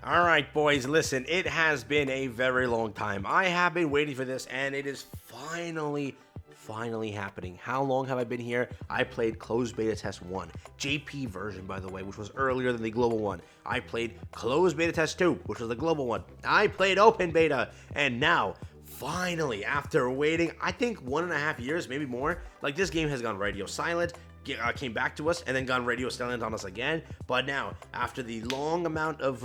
All right, boys, listen, it has been a very long time. I have been waiting for this, and it is finally happening. How long have I been here? I played closed beta test 1, JP version, by the way, which was earlier than the global one. I played closed beta test 2, which was the global one. I played open beta, and now, finally, after waiting, I think 1.5 years, maybe more, like this game has gone radio silent, came back to us, and then gone radio silent on us again. But now, after the long amount of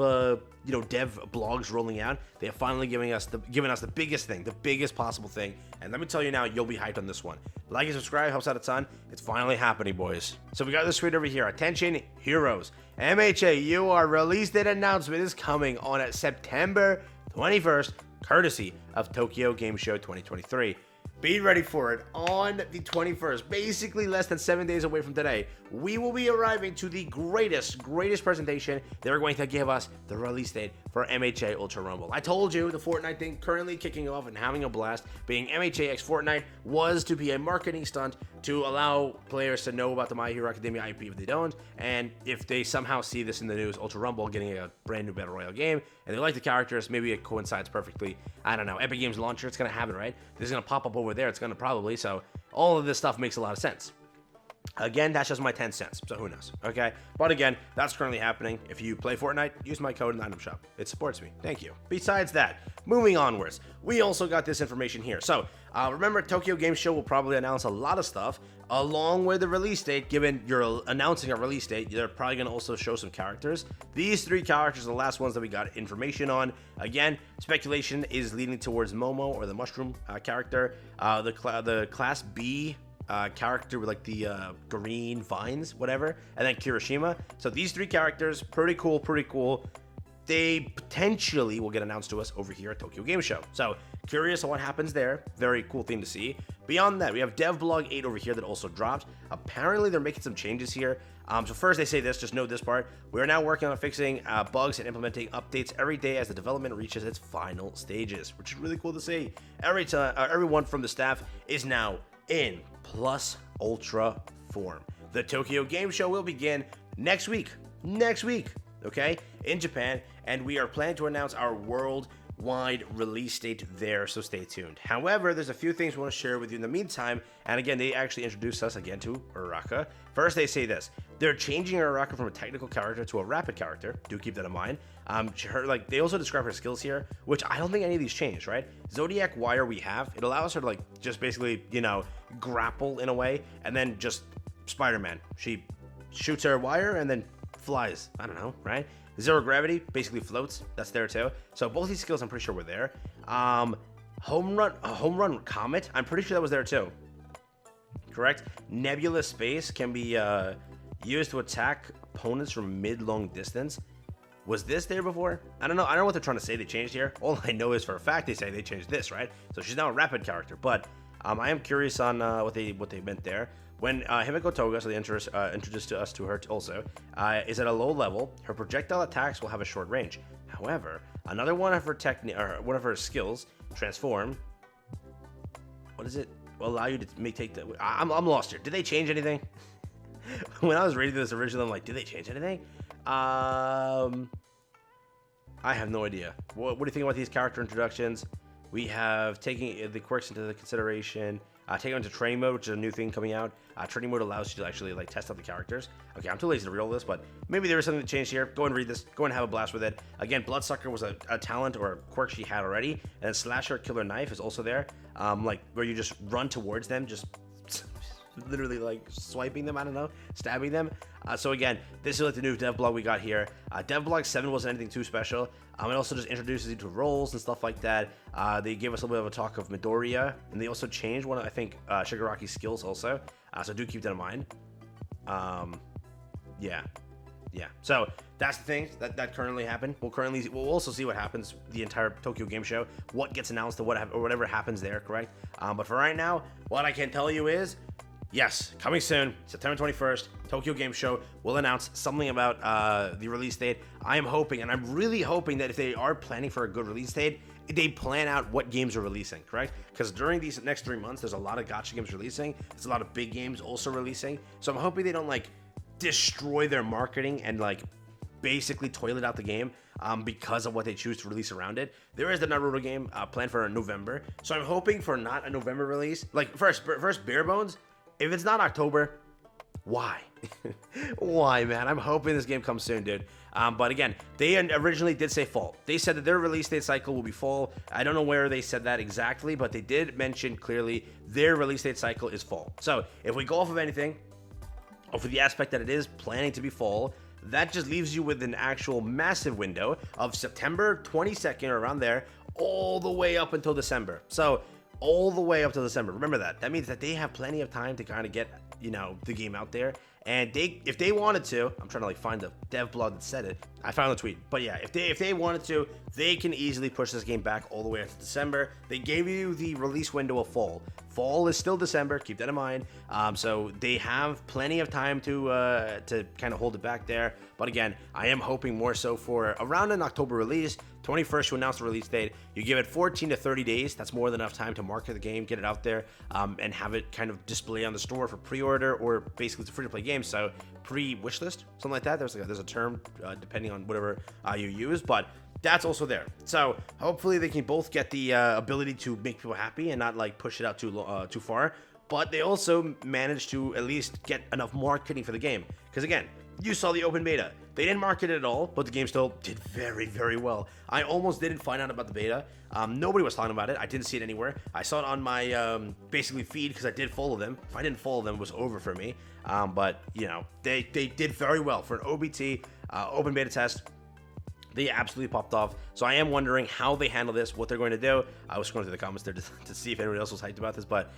dev blogs rolling out, they are finally giving us the biggest thing, the biggest possible thing. And let me tell you now, you'll be hyped on this one. Like and subscribe, helps out a ton. It's finally happening, boys. So we got this tweet over here. Attention, heroes. MHA UR release date announcement is coming on September 21st, courtesy of Tokyo Game Show 2023. Be ready for it on the 21st, basically less than 7 days away from today. We will be arriving to the greatest presentation. They're going to give us the release date for MHA Ultra Rumble. I told you the Fortnite thing currently kicking off and having a blast, being MHA x Fortnite, was to be a marketing stunt to allow players to know about the My Hero Academia IP if they don't, and if they somehow see this in the news, Ultra Rumble getting a brand new Battle Royale game, and they like the characters, maybe it coincides perfectly. I don't know, Epic Games Launcher, it's going to happen, right? This is going to pop up over there, it's going to probably, so all of this stuff makes a lot of sense. Again, that's just my 10 cents, so who knows, okay? But again, that's currently happening. If you play Fortnite, use my code in the item shop. It supports me. Thank you. Besides that, moving onwards, we also got this information here. So, remember, Tokyo Game Show will probably announce a lot of stuff along with the release date. Given you're announcing a release date, they're probably going to also show some characters. These 3 characters are the last ones that we got information on. Again, speculation is leading towards Momo, or the mushroom character, the Class B character with like the green vines, whatever, and then Kirishima. So these 3 characters, pretty cool. They potentially will get announced to us over here at Tokyo Game Show. So curious on what happens there. Very cool thing to see. Beyond that, we have Devblog 8 over here that also dropped. Apparently they're making some changes here. So first they say this, just note this part. We are now working on fixing bugs and implementing updates every day as the development reaches its final stages, which is really cool to see. Everyone from the staff is now in Plus Ultra form. The Tokyo Game Show will begin next week, okay, in Japan, and we are planning to announce our worldwide release date there, so stay tuned. However, there's a few things we want to share with you in the meantime, and again, they actually introduced us again to Uraraka. First, they say this. They're changing Uraraka from a technical character to a rapid character. Do keep that in mind. They also describe her skills here, which I don't think any of these changed, right? Zodiac Wire we have. It allows her to just basically, grapple in a way, and then just Spider-Man. She shoots her wire and then flies. I don't know, right? Zero Gravity basically floats. That's there too. So both these skills I'm pretty sure were there. Home Run Comet. I'm pretty sure that was there too. Correct? Nebula Space can be used to attack opponents from mid-long distance. Was this there before? I don't know what they're trying to say they changed here. All I know is for a fact they say they changed this, right? So she's now a rapid character, but I am curious on what they meant there. When Himiko Toga, so they introduced us to her also, is at a low level, her projectile attacks will have a short range. However, another one of her skills, Transform, what is it? Will allow you to take the... I'm lost here. Did they change anything? When I was reading this originally, I'm like, did they change anything? I have no idea. What do you think about these character introductions? We have taking the quirks into consideration. Taking them into training mode, which is a new thing coming out. Training mode allows you to actually test out the characters. Okay, I'm too lazy to reroll this, but maybe there was something that changed here. Go and read this. Go and have a blast with it. Again, Bloodsucker was a talent or a quirk she had already, and then Slasher Killer Knife is also there. Where you just run towards them, just literally swiping them, I don't know, stabbing them. So again, this is the new devblog we got here. Devblog 7 wasn't anything too special. It also just introduces you to roles and stuff like that. They gave us a little bit of a talk of Midoriya, and they also changed one of, I think, Shigaraki's skills also. So do keep that in mind. Yeah. So that's the thing that currently happened. We'll also see what happens the entire Tokyo Game Show, what gets announced, or whatever happens there, correct? But for right now, what I can tell you is, yes, coming soon, September 21st, Tokyo Game Show will announce something about the release date. I am hoping, and I'm really hoping that if they are planning for a good release date, they plan out what games are releasing, correct? Because during these next 3 months, there's a lot of gacha games releasing. There's a lot of big games also releasing. So I'm hoping they don't destroy their marketing and basically toilet out the game because of what they choose to release around it. There is the Naruto game planned for November, so I'm hoping for not a November release. Like first bare bones, if it's not October, why? Why, man? I'm hoping this game comes soon, dude. But again, they originally did say fall. They said that their release date cycle will be fall. I don't know where they said that exactly, but they did mention clearly their release date cycle is fall. So if we go off of anything, or for the aspect that it is planning to be fall, that just leaves you with an actual massive window of September 22nd or around there, all the way up until December. So all the way up to December. Remember that. That means that they have plenty of time to kind of get, you know, the game out there. And if they wanted to, I'm trying to like find the dev blog that said it. I found the tweet. But yeah, if they wanted to, they can easily push this game back all the way up to December. They gave you the release window of fall. Fall is still December. Keep that in mind. So they have plenty of time to kind of hold it back there. But again, I am hoping more so for around an October release. 21st to announce the release date. You give it 14 to 30 days. That's more than enough time to market the game, get it out there, and have it kind of display on the store for pre-order, or basically it's a free-to-play game, so pre-wish list, something like that. There's a term depending on whatever you use, but that's also there. So hopefully they can both get the ability to make people happy and not like push it out too far. But they also managed to at least get enough marketing for the game, because again, you saw the open beta. They didn't market it at all, but the game still did very, very well. I almost didn't find out about the beta. Nobody was talking about it. I didn't see it anywhere. I saw it on my basically feed because I did follow them. If I didn't follow them, it was over for me. But you know, they did very well for an OBT open beta test. They absolutely popped off. So I am wondering how they handle this, what they're going to do. I was scrolling through the comments there to see if anyone else was hyped about this. But,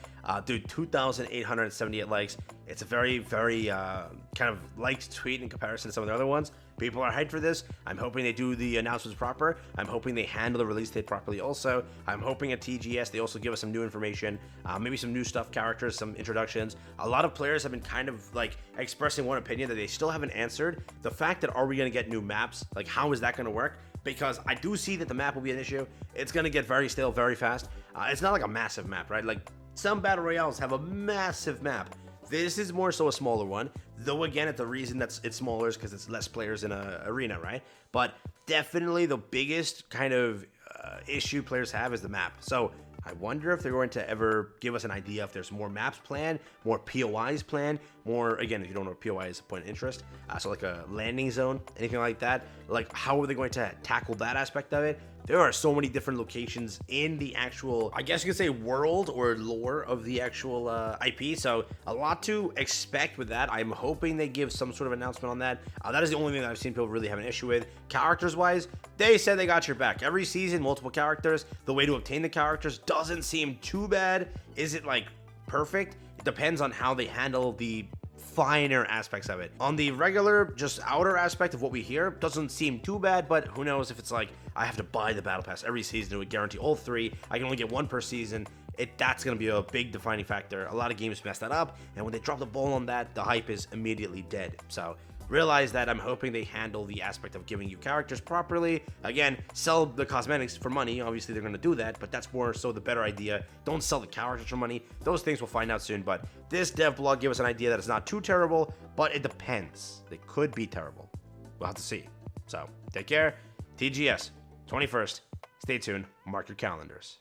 dude, 2,878 likes. It's a very, very kind of liked tweet in comparison to some of the other ones. People are hyped for this. I'm hoping they do the announcements proper. I'm hoping they handle the release date properly also. I'm hoping at TGS they also give us some new information, maybe some new stuff, characters, some introductions. A lot of players have been kind of like expressing one opinion that they still haven't answered. The fact that are we going to get new maps? Like, how is that going to work? Because I do see that the map will be an issue. It's going to get very stale very fast. It's not like a massive map, right? Like some battle royales have a massive map. This is more so a smaller one, though again, the reason that it's smaller is because it's less players in an arena, right? But definitely the biggest kind of issue players have is the map. So I wonder if they're going to ever give us an idea if there's more maps planned, more POIs planned, more, again, if you don't know what POI is, a point of interest, so like a landing zone, anything like that. Like, how are they going to tackle that aspect of it? There are so many different locations in the actual, I guess you could say, world or lore of the actual IP. So a lot to expect with that. I'm hoping they give some sort of announcement on that. That is the only thing that I've seen people really have an issue with. Characters-wise, they said they got your back. Every season, multiple characters. The way to obtain the characters doesn't seem too bad. Is it, like, perfect? It depends on how they handle the finer aspects of it. On the regular, just outer aspect of what we hear, doesn't seem too bad, but who knows if it's like, I have to buy the battle pass every season to guarantee all three, I can only get one per season. That's going to be a big defining factor. A lot of games mess that up, and when they drop the ball on that, the hype is immediately dead. So realize that. I'm hoping they handle the aspect of giving you characters properly. Again, sell the cosmetics for money. Obviously, they're going to do that, but that's more so the better idea. Don't sell the characters for money. Those things we'll find out soon, but this dev blog gave us an idea that it's not too terrible, but it depends. They could be terrible. We'll have to see. So, take care. TGS, 21st. Stay tuned. Mark your calendars.